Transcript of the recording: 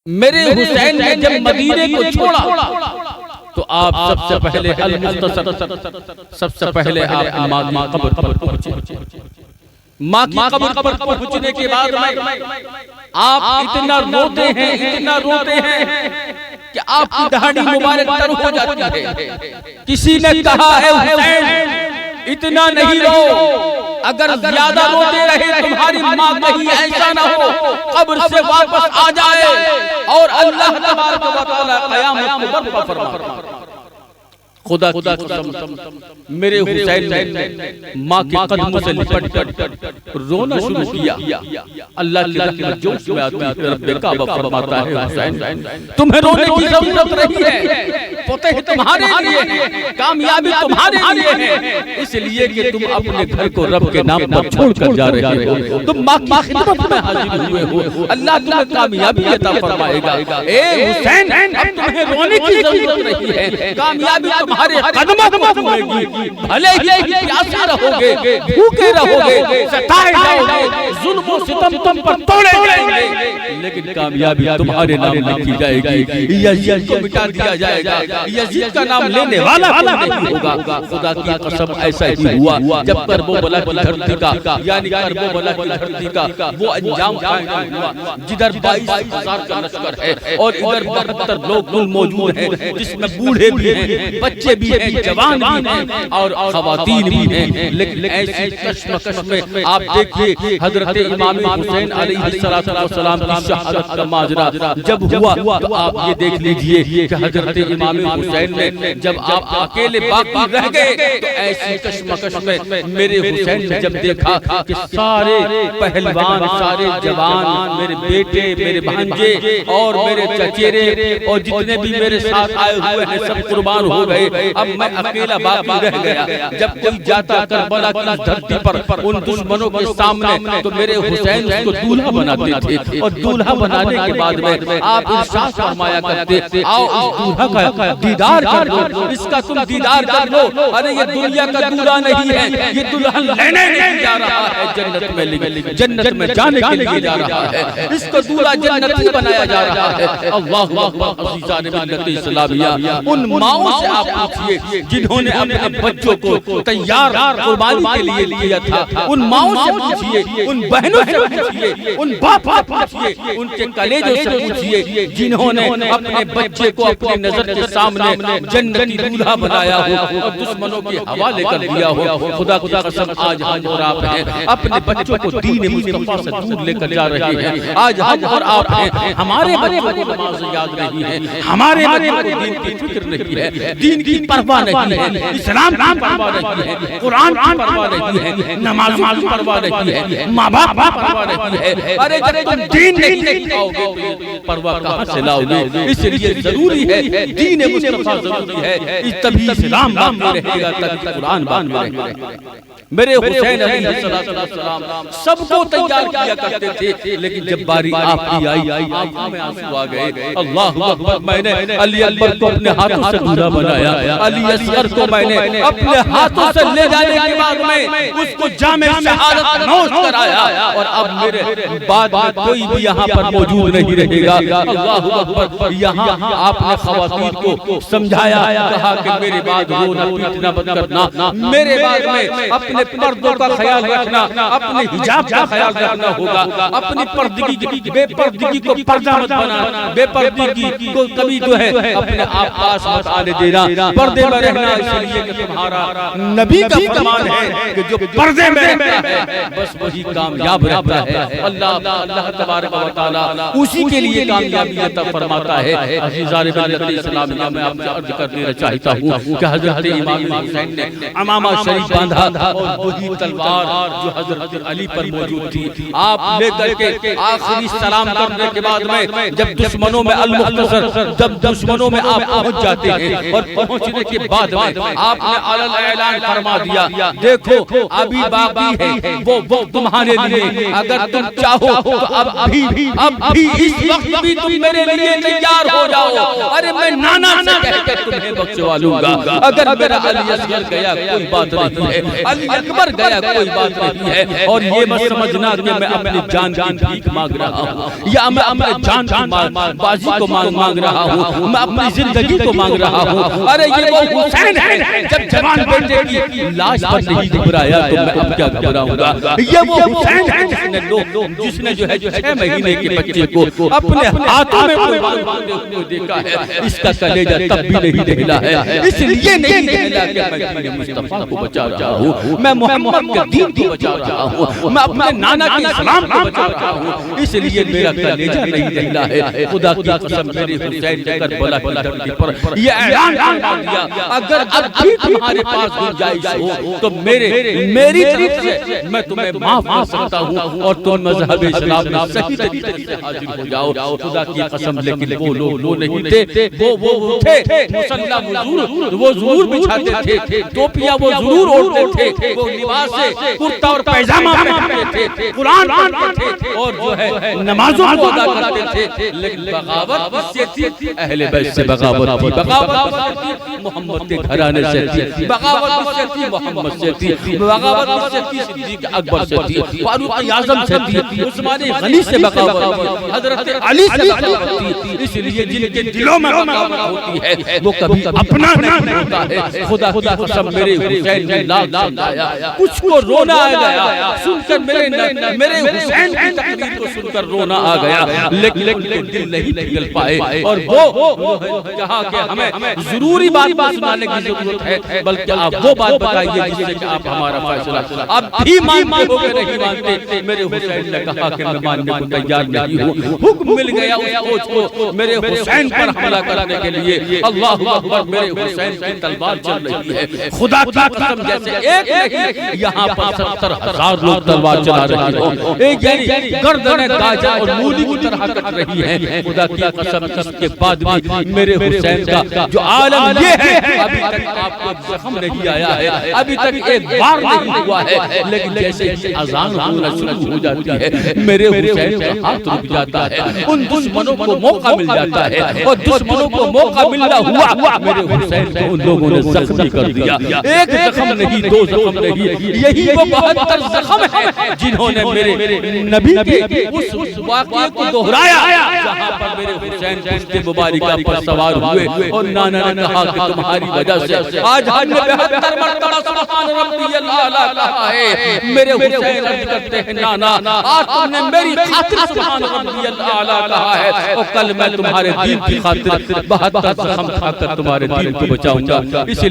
میرے حسین نے جب مدینے کو چھوڑا تو آپ سب سے پہلے المختصر سب سے پہلے آپ ماں کی قبر پر پہنچے. ماں کی قبر پر پہنچنے کے بعد آپ اتنا روتے ہیں کہ آپ کی دہاڑی مبارک تر ہو جاتی ہے. کسی نے کہا ہے حسین اتنا نہیں رو، اگر زیادہ روتے رہے تمہاری ماں کہیں ایسا نہ ہو قبر سے واپس آ جائے اور اللہ تبارک و تعالی قیامت کو برپا فرمائے. خدا کی قسم میرے حسین نے ماں کے قدموں سے لپٹ کر رونا شروع کیا. اللہ کی رحمت جوش میں آتی ہے. رب کعبہ فرماتا ہے حسین تمہیں رونے کی ضرورت نہیں ہے، فتح تمہارے لیے ہے، کامیابی تمہارے لیے ہے، اس لیے کہ تم اپنے گھر کو رب کے نام پر چھوڑ کر جا رہے ہو، تم ماں کی خدمت میں حاضر ہوئے ہو. اللہ تمہیں کامیابی عطا فرمائے گا. اے حسین اب تمہیں رونے کی ضرورت نہیں ہے، کامیابی تمہارے قدموں پر ہوئے گی. بھلے ہی پیاسے رہو گے، بھوکے رہو گے، ستائے جاؤ گے، ظلم و ستم تم پر توڑے جائیں گے، لیکن کامیابی تمہارے نام لکھی جائے گی. یزید کو مٹا دیا جائے گا، یزید کا نام لینے والا نہیں ہوگا. خدا کی قسم ایسا ہی ہوا جب کربلا کی دھرتی کا یعنی کربلا کی دھرتی کا وہ انجام قائم ہوا جدھر 22,000 کا لشکر ہے اور ادھر 72 لوگ موجود ہیں، جس میں بوڑھے بھی ہیں، بچے بھی ہیں، جوان بھی ہیں اور خواتین بھی ہیں. لیکن ایسی کشمکش میں آپ دیکھیے حضرت امام حسین علیہ السلام کی شہادت کا ماجرا جب ہوا تو آپ یہ دیکھ لیجئے کہ حضرت امام حسین نے جب آپ اکیلے باقی رہ گئے تو ایسی کشمکش میں میرے حسین نے جب دیکھا کہ سارے پہلوان، سارے جوان، میرے بیٹے، میرے بھانجے اور میرے چچیرے اور جتنے بھی میرے ساتھ آئے ہوئے ہیں سب قربان ہو گئے، اب میں اکیلا باقی رہ گیا. جب کوئی جاتا کربلا کی دھرتی پر ان دشمنوں کے سامنے تو میرے حسین اس کو دولہا بناتے تھے اور دولہا بنانے کے بعد میں آپ ارشاد فرمایا کرتے آؤ اس دولہا کا دیدار کر لو، اس کا تم دیدار کر لو. ارے یہ دنیا کا دولہا نہیں ہے، یہ دلہن لینے نہیں جا رہا ہے، جنت میں جانے کے لیے جا رہا ہے، اس کو دولہا جنتی بنایا جا رہا ہے. اللہ اکبر. عزیزان ملت اسلامیہ ان ماؤں سے آپ پوچھئے جنہوں نے اپنے بچوں کو تیار قربانی کے لیے لیا تھا، ان ماؤں سے پوچھئے، ان بہنوں سے پوچھئے، ان باپ سے پوچھئے، ان کے کلیجوں سے پوچھئے جنہوں نے اپنے بچے کو اپنی نظر کے سامنے جنتی دولہا بنایا ہو اور دشمنوں کے حوالے کر دیا ہو. خدا کی قسم آج ہم اور آپ ہیں اپنے بچوں کو دین مصطفیٰ سے دور لے کر جا رہے ہیں. آج ہم اور آپ ہیں ہمارے بچوں کو نماز یاد نہیں ہے، ہمارے بچوں کو دین کی فکر نہیں ہے، دین کی پرواہ نہیں ہے، اسلام کی پرواہ نہیں ہے، قرآن کی پرواہ نہیں ہے، نماز کی پرواہ نہیں ہے، ماں باپ کی پرواہ نہیں ہے. ارے جب تم دین نہیں پاؤ گے تو پرواہ کہاں سے لاؤ گے؟ اس لیے ضروری ہے دین مصطفیٰ ضروری ہے، تبھی اسلام باقی رہے گا، تبھی قرآن باقی رہے گا. میرے حسین علیہ السلام سب کو تیار کیا کرتے تھے، لیکن جب باری آپ کی آئی آنکھوں میں آنسو آ گئے. اللہ اکبر. میں نے علی اکبر کو اپنے ہاتھوں سے دولہا بنایا، علی اصغر کو میں نے اپنے ہاتھوں سے لے جانے کے بعد میں اس کو جامِ شہادت نوش کرایا اور اب میرے بعد میں کوئی بھی یہاں پر موجود نہیں رہے گا. اللہ اکبر. یہاں آپ نے خواتین کو سمجھایا، کہا کہ میرے بعد رونا پیٹنا بند کرنا، میرے بعد میں اپنے پردوں کا خیال رکھنا، اپنے حجاب کا خیال رکھنا ہوگا، اپنی پردگی بے پردگی کو پردہ مت بنانا، بے پردگی کو کبھی جو ہے اپنے آپ پاس مت آنے دینا، پردے میں رہنا. اس لیے کہ تمہارا نبی کا فرمان ہے کہ جو پردے میں رہتا ہے بس وہی کامیاب رہتا ہے. اللہ تبارک و تعالی اسی کے لیے کامیابی عطا فرماتا ہے. عزیزان ملت اسلامیہ میں آپ سے عرض کرنا چاہتا ہوں کہ حضرت امام حسین نے عمامہ شریف باندھا اور وہی تلوار جو حضرت علی پر موجود تھی آپ لے کر کے آخری سلام کرنے کے بعد میں جب دشمنوں میں المختصر جب دشمنوں میں آپ پہنچ جاتے ہیں اور پہنچنے کے بعد میں آپ نے علل اعلان فرما دیا دیکھو ابھی باقی ہے وہ تمہارے لیے، اگر تم چاہو تو اب بھی اس وقت بھی تم میرے لیے تیار ہو جاؤ۔ ارے میں نانا سے کہہ کے تمہیں بخشوا لوں گا، اگر میرا علی اصغر گیا کوئی بات نہیں ہے، علی اکبر گیا کوئی بات نہیں ہے، اور یہ مت سمجھنا کہ میں اپنی جان کی بھیک مانگ رہا ہوں یا میں اپنے جان کی بازی کو مانگ رہا ہوں، میں اپنی زندگی کو مانگ رہا ہوں۔ ارے یہ وہ حسین ہے جب جوان بیٹے کی لاش پر نہیں گھبرایا تو میں اب کیا گھبراؤں گا؟ یہ وہ حسین ہے جس نے جو ہے 6 مہینے کے بچے کو اپنے ہاتھوں میں قربان باندھے ہوئے دیکھا ہے، اس کا کلیجہ تب بھی نہیں دہلا ہے، اس لیے نہیں دہلا کہ میں دین مصطفیٰ کو بچا رہا ہوں، میں محمد کے دین کو بچا رہا ہوں، میں اپنے نانا کے اسلام کو بچا رہا ہوں، اس لیے میرا کلیجہ نہیں دہلا ہے۔ خدا کی قسم میرے حسین کے کربلا کی دھرتی پر یہ اعلان فرما دیا اگر اب بھی تمہارے پاس گنجائش ہو تو میری طرف سے میں تمہیں معاف کر سکتا ہوں اور تم مذہب اسلام میں صحیح طریقے سے حاضر ہو جاؤ۔ خدا کی قسم لیکن وہ لوگ وہ نہیں تھے، وہ تھے مسلح وہ ضرور بچھاتے تھے، ٹوپیاں وہ ضرور اوڑھتے تھے، وہ لباس کرتا اور پیجامہ پہنتے تھے، قرآن پڑھتے تھے اور جو ہے نمازوں کو ادا کرتے تھے، لیکن بغاوت کس سے تھی؟ اہل بیت سے بغاوت تھی، بغاوت کس سے تھی؟ محمد کے گھرانے سے تھی، بغاوت کس سے تھی؟ محمد سے تھی، بغاوت کس سے تھی؟ صدیق اکبر سے تھی، فاروق اعظم سے تھی، عثمان غنی سے بغاوت تھی، حضرت علی سے بغاوت تھی۔ اس لیے جن کے دلوں میں بغاوت ہوتی ہے وہ کبھی اپنا نہیں ہوتا ہے۔ خدا کی قسم میرے حسین کی لاکھ سمجھایا، کچھ کو رونا آ گیا سن کر میرے حسین کی تقریر کو سن کر رونا آ گیا، لیکن دل نہیں پگھل پائے اور وہ کہا کہ ہمیں ضروری بات سنانے کی ضرورت ہے، بلکہ آپ وہ بات بتائیے جس سے کہ آپ ہمارا فیصلہ اب بھی مانتے ہو گئے نہیں مانتے۔ میرے حسین نے کہا کہ میں ماننے کو تیار نہیں ہوں۔ حکم مل گیا اس فوج کو میرے حسین پر حملہ کرنے کے لیے۔ اللہ اکبر، میرے حسین کی تلوار چل رہی ہے، خدا کی قسم جیسے ایک نہیں یہاں پر 70,000 لوگ تلوار چلا رہے ہوں، ایک یعنی گردنیں گاجا اور مولی کی طرح کٹ رہی ہے۔ خدا کی قسم اس کے بعد بھی میرے حسین کا جو عالم یہ ہے ابھی تک آپ کو زخم نہیں آیا ہے، ابھی تک ایک بار نہیں ہوا ہے، لیکن جیسے ہی اذان ہونا شروع ہو جاتی ہے میرے حسین کا ہاتھ رک جاتا ہے، ان دشمنوں کو موقع مل جاتا ہے اور دشمنوں کو موقع ملنا ہوا میرے حسین کو ان لوگوں نے زخمی کر دیا۔ ایک زخم نہیں، 2 زخم نہیں، یہی وہ 72 زخم ہیں جنہوں نے میرے نبی کے اس واقعے کو دہرایا جہاں پر میرے حسین پشت مبارکہ پر سوار ہوئے اور نانا نے کہا کہ تمہاری وجہ سے آج ہم نے 72 مرتبہ سبحان ربی الاعلیٰ کہا ہے۔ میرے حسین عرض کرتے ہیں نانا آج تم نے میری خاطر سبحان ربی الاعلیٰ کہا ہے اور کل میں تمہارے دین کی خاطر 72 زخم کھا کر تمہارے دین کو بچاؤں گا۔ اس لیے